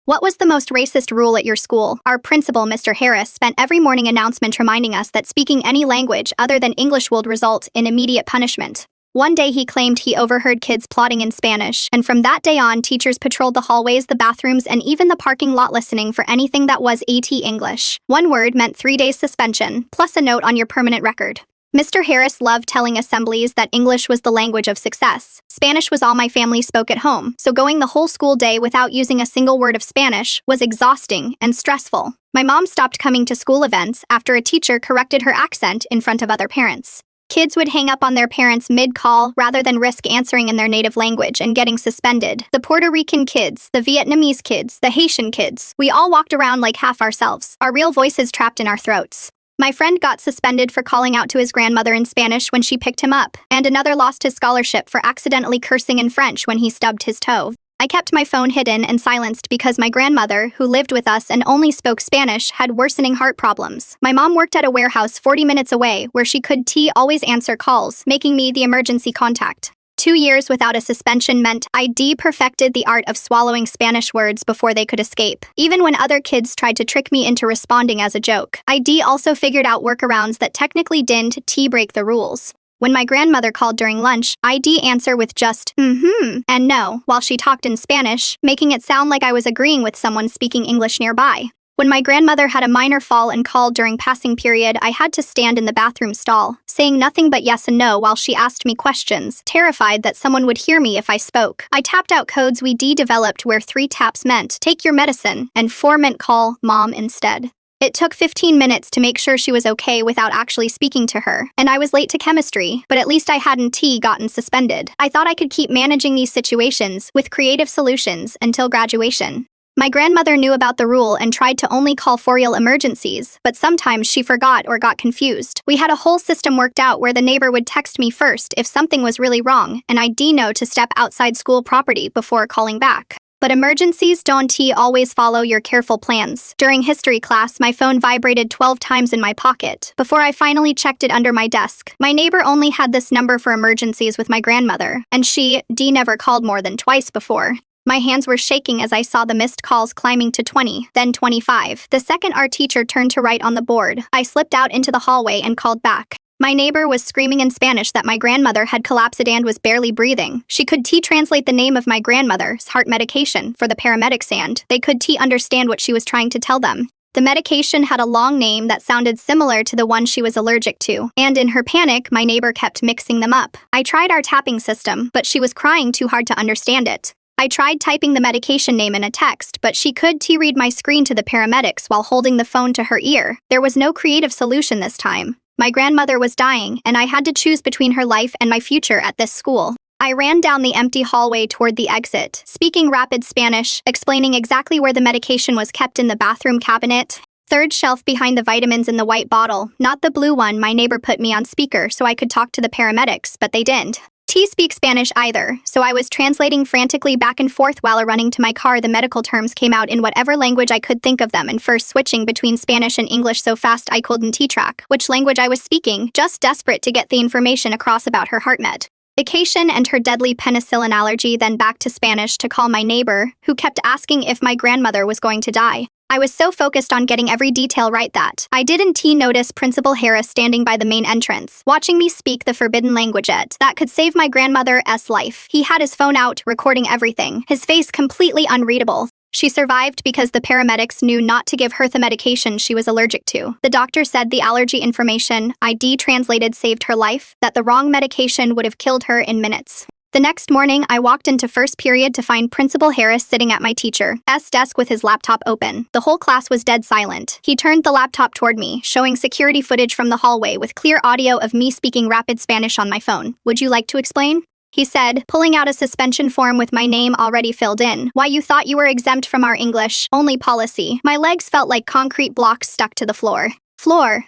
What was the most racist rule at your school? Our principal, Mr. Harris, spent every morning announcement reminding us that speaking any language other than English would result in immediate punishment. One day he claimed he overheard kids plotting in Spanish, and from that day on, teachers patrolled the hallways, the bathrooms, and even the parking lot listening for anything that was AT English. One word meant 3 days suspension, plus a note on your permanent record. Mr. Harris loved telling assemblies that English was the language of success. Spanish was all my family spoke at home, so going the whole school day without using a single word of Spanish was exhausting and stressful. My mom stopped coming to school events after a teacher corrected her accent in front of other parents. Kids would hang up on their parents mid-call rather than risk answering in their native language and getting suspended. The Puerto Rican kids, the Vietnamese kids, the Haitian kids, we all walked around like half ourselves, our real voices trapped in our throats. My friend got suspended for calling out to his grandmother in Spanish when she picked him up, and another lost his scholarship for accidentally cursing in French when he stubbed his toe. I kept my phone hidden and silenced because my grandmother, who lived with us and only spoke Spanish, had worsening heart problems. My mom worked at a warehouse 40 minutes away where she could always answer calls, making me the emergency contact. 2 years without a suspension meant I perfected the art of swallowing Spanish words before they could escape. Even when other kids tried to trick me into responding as a joke, I also figured out workarounds that technically didn't break the rules. When my grandmother called during lunch, I'd answer with just, and no, while she talked in Spanish, making it sound like I was agreeing with someone speaking English nearby. When my grandmother had a minor fall and called during passing period, I had to stand in the bathroom stall, saying nothing but yes and no while she asked me questions, terrified that someone would hear me if I spoke. I tapped out codes we developed where 3 taps meant, take your medicine, and 4 meant call, mom instead. It took 15 minutes to make sure she was okay without actually speaking to her, and I was late to chemistry, but at least I hadn't gotten suspended. I thought I could keep managing these situations with creative solutions until graduation. My grandmother knew about the rule and tried to only call for real emergencies, but sometimes she forgot or got confused. We had a whole system worked out where the neighbor would text me first if something was really wrong, and I'd know to step outside school property before calling back. But emergencies don't always follow your careful plans. During history class, my phone vibrated 12 times in my pocket before I finally checked it under my desk. My neighbor only had this number for emergencies with my grandmother, and she never called more than twice before. My hands were shaking as I saw the missed calls climbing to 20, then 25. The second our teacher turned to write on the board, I slipped out into the hallway and called back. My neighbor was screaming in Spanish that my grandmother had collapsed and was barely breathing. She could translate the name of my grandmother's heart medication for the paramedics, and they could understand what she was trying to tell them. The medication had a long name that sounded similar to the one she was allergic to, and in her panic, my neighbor kept mixing them up. I tried our tapping system, but she was crying too hard to understand it. I tried typing the medication name in a text, but she could read my screen to the paramedics while holding the phone to her ear. There was no creative solution this time. My grandmother was dying, and I had to choose between her life and my future at this school. I ran down the empty hallway toward the exit, speaking rapid Spanish, explaining exactly where the medication was kept in the bathroom cabinet. 3rd shelf behind the vitamins in the white bottle, not the blue one. My neighbor put me on speaker so I could talk to the paramedics, but they didn't speak Spanish either, so I was translating frantically back and forth while running to my car. The medical terms came out in whatever language I could think of them, and first switching between Spanish and English so fast I couldn't track which language I was speaking, just desperate to get the information across about her heart medication and her deadly penicillin allergy, then back to Spanish to call my neighbor, who kept asking if my grandmother was going to die. I was so focused on getting every detail right that I didn't notice Principal Harris standing by the main entrance, watching me speak the forbidden language that could save my grandmother's life. He had his phone out, recording everything, his face completely unreadable. She survived because the paramedics knew not to give her the medication she was allergic to. The doctor said the allergy information I translated saved her life, that the wrong medication would have killed her in minutes. The next morning, I walked into first period to find Principal Harris sitting at my teacher's desk with his laptop open. The whole class was dead silent. He turned the laptop toward me, showing security footage from the hallway with clear audio of me speaking rapid Spanish on my phone. "Would you like to explain?" he said, pulling out a suspension form with my name already filled in. "Why you thought you were exempt from our English-only policy." My legs felt like concrete blocks stuck to the floor.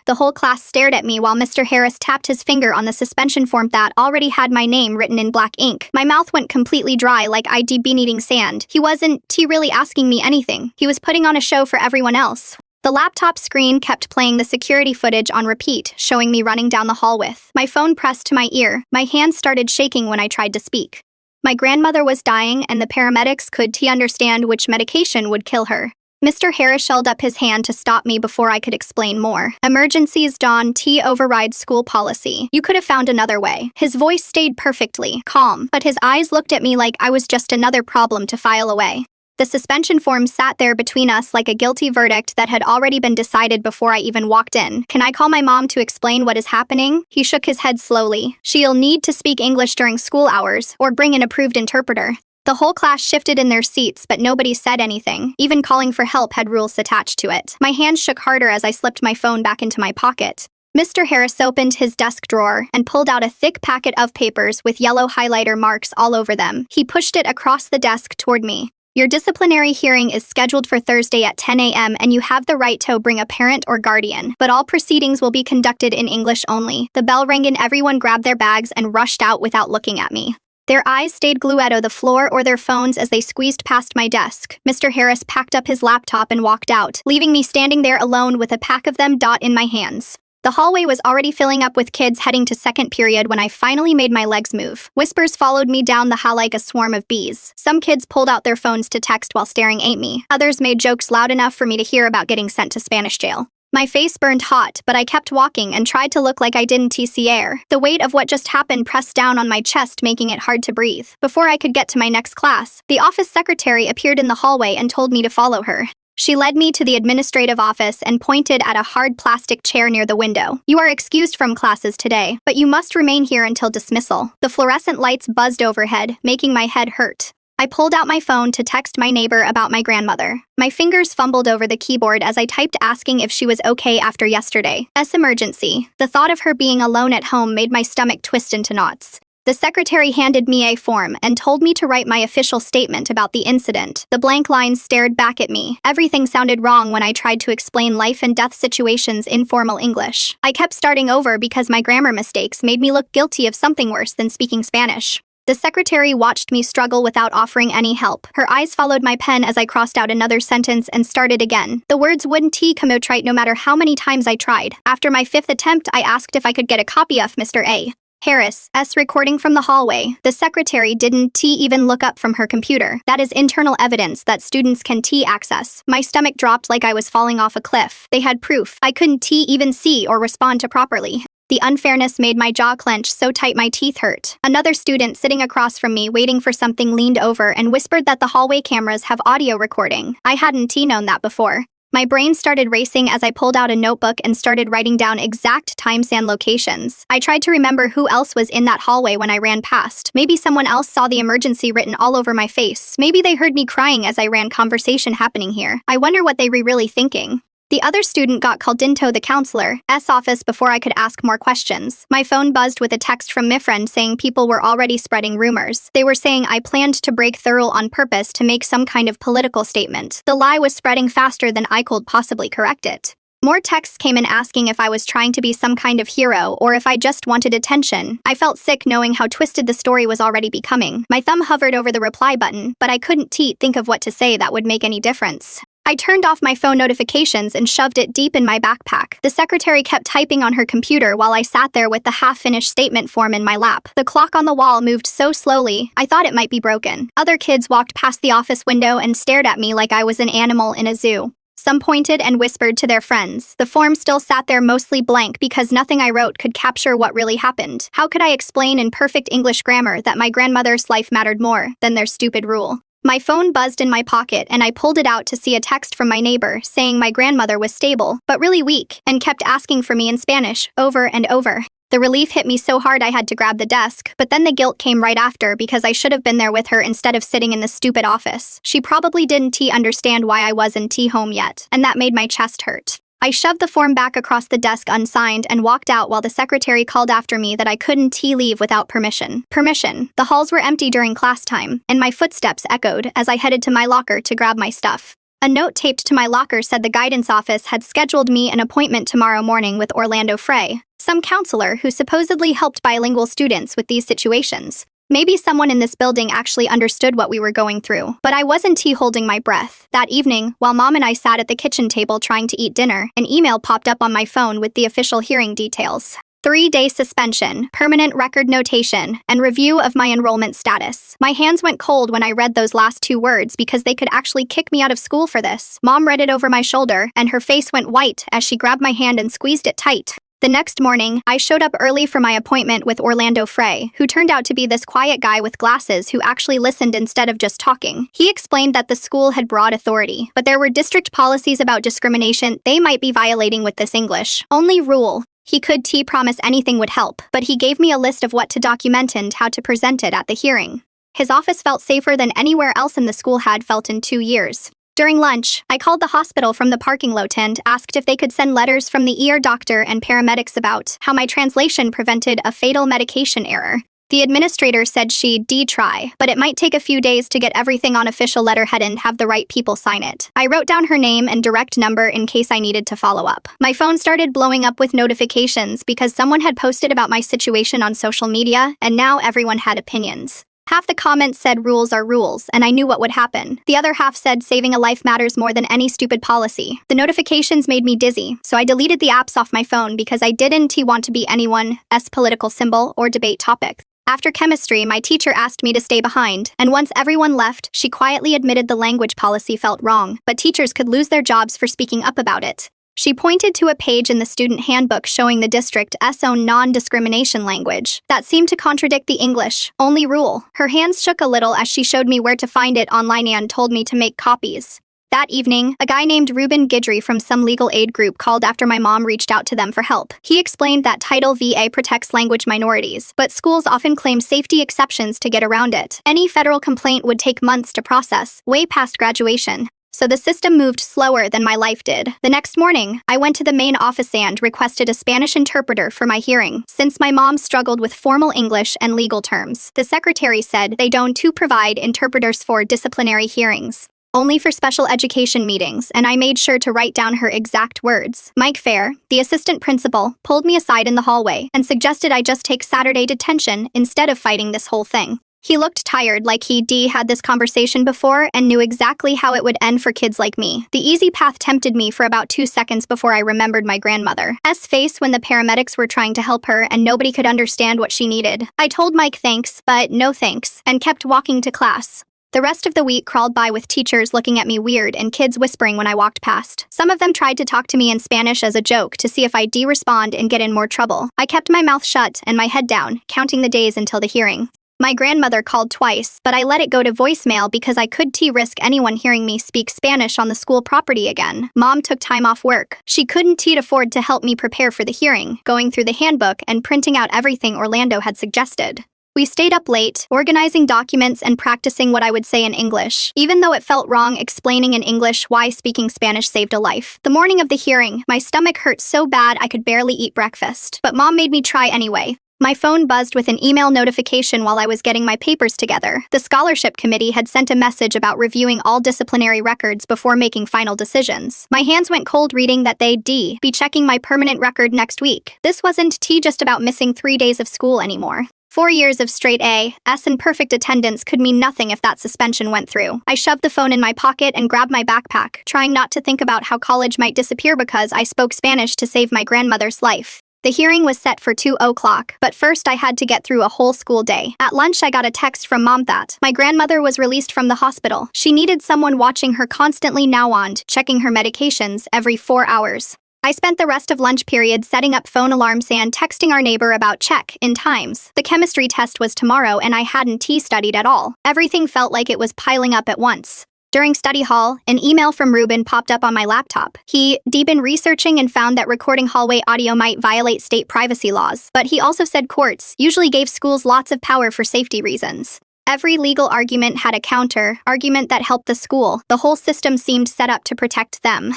The whole class stared at me while Mr. Harris tapped his finger on the suspension form that already had my name written in black ink. My mouth went completely dry like I'd been eating sand. He wasn't really asking me anything. He was putting on a show for everyone else. The laptop screen kept playing the security footage on repeat, showing me running down the hall with my phone pressed to my ear. My hands started shaking when I tried to speak. My grandmother was dying and the paramedics could understand which medication would kill her. Mr. Harris held up his hand to stop me before I could explain more. Emergencies don't override school policy. You could have found another way. His voice stayed perfectly calm, but his eyes looked at me like I was just another problem to file away. The suspension form sat there between us like a guilty verdict that had already been decided before I even walked in. Can I call my mom to explain what is happening? He shook his head slowly. She'll need to speak English during school hours or bring an approved interpreter. The whole class shifted in their seats, but nobody said anything. Even calling for help had rules attached to it. My hands shook harder as I slipped my phone back into my pocket. Mr. Harris opened his desk drawer and pulled out a thick packet of papers with yellow highlighter marks all over them. He pushed it across the desk toward me. Your disciplinary hearing is scheduled for Thursday at 10 a.m. and you have the right to bring a parent or guardian, but all proceedings will be conducted in English only. The bell rang and everyone grabbed their bags and rushed out without looking at me. Their eyes stayed glued to the floor or their phones as they squeezed past my desk. Mr. Harris packed up his laptop and walked out, leaving me standing there alone with a pack of them in my hands. The hallway was already filling up with kids heading to second period when I finally made my legs move. Whispers followed me down the hall like a swarm of bees. Some kids pulled out their phones to text while staring at me. Others made jokes loud enough for me to hear about getting sent to Spanish jail. My face burned hot, but I kept walking and tried to look like I didn't see air. The weight of what just happened pressed down on my chest, making it hard to breathe. Before I could get to my next class, the office secretary appeared in the hallway and told me to follow her. She led me to the administrative office and pointed at a hard plastic chair near the window. You are excused from classes today, but you must remain here until dismissal. The fluorescent lights buzzed overhead, making my head hurt. I pulled out my phone to text my neighbor about my grandmother. My fingers fumbled over the keyboard as I typed asking if she was okay after yesterday's emergency. The thought of her being alone at home made my stomach twist into knots. The secretary handed me a form and told me to write my official statement about the incident. The blank lines stared back at me. Everything sounded wrong when I tried to explain life and death situations in formal English. I kept starting over because my grammar mistakes made me look guilty of something worse than speaking Spanish. The secretary watched me struggle without offering any help. Her eyes followed my pen as I crossed out another sentence and started again. The words wouldn't come out right no matter how many times I tried. After my fifth attempt, I asked if I could get a copy of Mr. A. Harris's recording from the hallway. The secretary didn't even look up from her computer. That is internal evidence that students can access. My stomach dropped like I was falling off a cliff. They had proof. I couldn't even see or respond to properly. The unfairness made my jaw clench so tight my teeth hurt. Another student sitting across from me waiting for something leaned over and whispered that the hallway cameras have audio recording. I hadn't known that before. My brain started racing as I pulled out a notebook and started writing down exact times and locations. I tried to remember who else was in that hallway when I ran past. Maybe someone else saw the emergency written all over my face. Maybe they heard me crying as I ran conversation happening here. I wonder what they were really thinking. The other student got called into the counselor's office before I could ask more questions. My phone buzzed with a text from my friend saying people were already spreading rumors. They were saying I planned to break the rule on purpose to make some kind of political statement. The lie was spreading faster than I could possibly correct it. More texts came in asking if I was trying to be some kind of hero or if I just wanted attention. I felt sick knowing how twisted the story was already becoming. My thumb hovered over the reply button, but I couldn't think of what to say that would make any difference. I turned off my phone notifications and shoved it deep in my backpack. The secretary kept typing on her computer while I sat there with the half-finished statement form in my lap. The clock on the wall moved so slowly, I thought it might be broken. Other kids walked past the office window and stared at me like I was an animal in a zoo. Some pointed and whispered to their friends. The form still sat there mostly blank because nothing I wrote could capture what really happened. How could I explain in perfect English grammar that my grandmother's life mattered more than their stupid rule? My phone buzzed in my pocket and I pulled it out to see a text from my neighbor saying my grandmother was stable, but really weak, and kept asking for me in Spanish, over and over. The relief hit me so hard I had to grab the desk, but then the guilt came right after because I should have been there with her instead of sitting in the stupid office. She probably didn't understand why I wasn't home yet, and that made my chest hurt. I shoved the form back across the desk unsigned and walked out while the secretary called after me that I couldn't leave without permission. The halls were empty during class time, and my footsteps echoed as I headed to my locker to grab my stuff. A note taped to my locker said the guidance office had scheduled me an appointment tomorrow morning with Orlando Frey, some counselor who supposedly helped bilingual students with these situations. Maybe someone in this building actually understood what we were going through, but I wasn't holding my breath. That evening, while Mom and I sat at the kitchen table trying to eat dinner, an email popped up on my phone with the official hearing details. 3-day suspension, permanent record notation, and review of my enrollment status. My hands went cold when I read those last 2 words because they could actually kick me out of school for this. Mom read it over my shoulder, and her face went white as she grabbed my hand and squeezed it tight. The next morning, I showed up early for my appointment with Orlando Frey, who turned out to be this quiet guy with glasses who actually listened instead of just talking. He explained that the school had broad authority, but there were district policies about discrimination they might be violating with this English only rule. He could promise anything would help, but he gave me a list of what to document and how to present it at the hearing. His office felt safer than anywhere else in the school had felt in 2 years. During lunch, I called the hospital from the parking lot and asked if they could send letters from the ER doctor and paramedics about how my translation prevented a fatal medication error. The administrator said she'd try, but it might take a few days to get everything on official letterhead and have the right people sign it. I wrote down her name and direct number in case I needed to follow up. My phone started blowing up with notifications because someone had posted about my situation on social media, and now everyone had opinions. Half the comments said rules are rules, and I knew what would happen. The other half said saving a life matters more than any stupid policy. The notifications made me dizzy, so I deleted the apps off my phone because I didn't want to be anyone's political symbol or debate topic. After chemistry, my teacher asked me to stay behind, and once everyone left, she quietly admitted the language policy felt wrong, but teachers could lose their jobs for speaking up about it. She pointed to a page in the student handbook showing the district's own non-discrimination language that seemed to contradict the English only rule. Her hands shook a little as she showed me where to find it online and told me to make copies. That evening, a guy named Ruben Guidry from some legal aid group called after my mom reached out to them for help. He explained that Title VA protects language minorities, but schools often claim safety exceptions to get around it. Any federal complaint would take months to process, way past graduation. So the system moved slower than my life did. The next morning, I went to the main office and requested a Spanish interpreter for my hearing, since my mom struggled with formal English and legal terms. The secretary said they don't provide interpreters for disciplinary hearings, only for special education meetings, and I made sure to write down her exact words. Mike Fair, the assistant principal, pulled me aside in the hallway and suggested I just take Saturday detention instead of fighting this whole thing. He looked tired, like he'd had this conversation before and knew exactly how it would end for kids like me. The easy path tempted me for about 2 seconds before I remembered my grandmother's face when the paramedics were trying to help her and nobody could understand what she needed. I told Mike thanks, but no thanks, and kept walking to class. The rest of the week crawled by with teachers looking at me weird and kids whispering when I walked past. Some of them tried to talk to me in Spanish as a joke to see if I'd respond and get in more trouble. I kept my mouth shut and my head down, counting the days until the hearing. My grandmother called twice, but I let it go to voicemail because I could risk anyone hearing me speak Spanish on the school property again. Mom took time off work. She couldn't afford to help me prepare for the hearing, going through the handbook and printing out everything Orlando had suggested. We stayed up late, organizing documents and practicing what I would say in English, even though it felt wrong explaining in English why speaking Spanish saved a life. The morning of the hearing, my stomach hurt so bad I could barely eat breakfast, but Mom made me try anyway. My phone buzzed with an email notification while I was getting my papers together. The scholarship committee had sent a message about reviewing all disciplinary records before making final decisions. My hands went cold reading that they'd be checking my permanent record next week. This wasn't just about missing 3 days of school anymore. 4 years of straight A's and perfect attendance could mean nothing if that suspension went through. I shoved the phone in my pocket and grabbed my backpack, trying not to think about how college might disappear because I spoke Spanish to save my grandmother's life. The hearing was set for 2 o'clock, but first I had to get through a whole school day. At lunch, I got a text from Mom that my grandmother was released from the hospital. She needed someone watching her constantly now on, checking her medications every 4 hours. I spent the rest of lunch period setting up phone alarms and texting our neighbor about check-in times. The chemistry test was tomorrow and I hadn't studied at all. Everything felt like it was piling up at once. During study hall, an email from Ruben popped up on my laptop. He'd been researching and found that recording hallway audio might violate state privacy laws, but he also said courts usually gave schools lots of power for safety reasons. Every legal argument had a counter argument that helped the school. The whole system seemed set up to protect them.